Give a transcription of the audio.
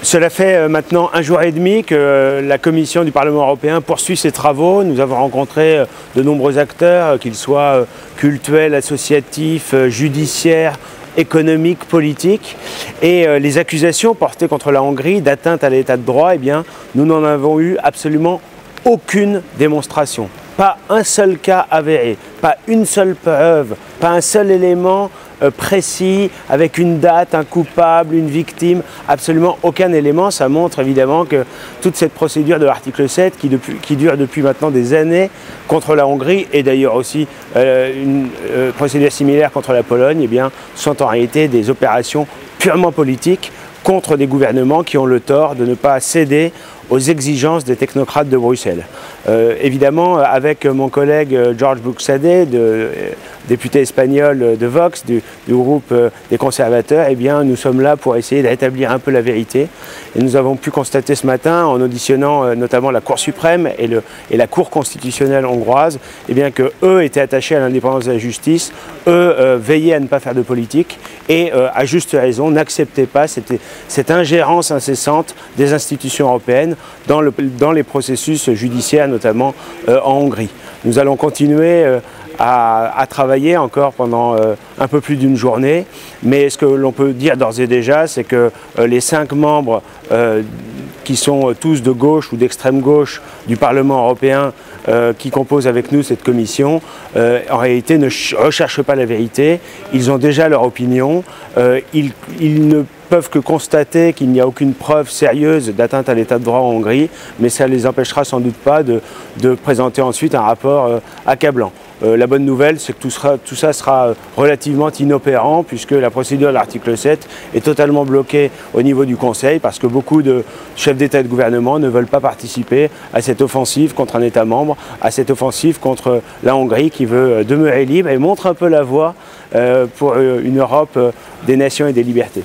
Cela fait maintenant 1 jour et demi que la Commission du Parlement européen poursuit ses travaux. Nous avons rencontré de nombreux acteurs, qu'ils soient cultuels, associatifs, judiciaires, économiques, politiques. Et les accusations portées contre la Hongrie d'atteinte à l'état de droit, eh bien, nous n'en avons eu absolument aucune démonstration. Pas un seul cas avéré, pas une seule preuve, pas un seul élément précis, avec une date, un coupable, une victime, absolument aucun élément. Ça montre évidemment que toute cette procédure de l'article 7 qui dure depuis maintenant des années contre la Hongrie et d'ailleurs aussi une procédure similaire contre la Pologne, eh bien, sont en réalité des opérations purement politiques contre des gouvernements qui ont le tort de ne pas céder aux exigences des technocrates de Bruxelles. Évidemment, avec mon collègue George Buxadé, député espagnol de Vox, du groupe des conservateurs, eh bien, nous sommes là pour essayer d'établir un peu la vérité. Et nous avons pu constater ce matin, en auditionnant notamment la Cour suprême et la Cour constitutionnelle hongroise, eh bien, que eux étaient attachés à l'indépendance de la justice, eux veillaient à ne pas faire de politique et, à juste raison, n'acceptaient pas cette ingérence incessante des institutions européennes dans les processus judiciaires, notamment en Hongrie. Nous allons continuer à travailler encore pendant un peu plus d'une journée, mais ce que l'on peut dire d'ores et déjà, c'est que les 5 membres qui sont tous de gauche ou d'extrême gauche du Parlement européen qui composent avec nous cette commission, en réalité ne recherchent pas la vérité, ils ont déjà leur opinion, ils ne peuvent que constater qu'il n'y a aucune preuve sérieuse d'atteinte à l'état de droit en Hongrie, mais ça ne les empêchera sans doute pas de présenter ensuite un rapport accablant. La bonne nouvelle, c'est que tout ça sera relativement inopérant puisque la procédure de l'article 7 est totalement bloquée au niveau du Conseil parce que beaucoup de chefs d'État et de gouvernement ne veulent pas participer à cette offensive contre un État membre, à cette offensive contre la Hongrie qui veut demeurer libre et montre un peu la voie pour une Europe des nations et des libertés.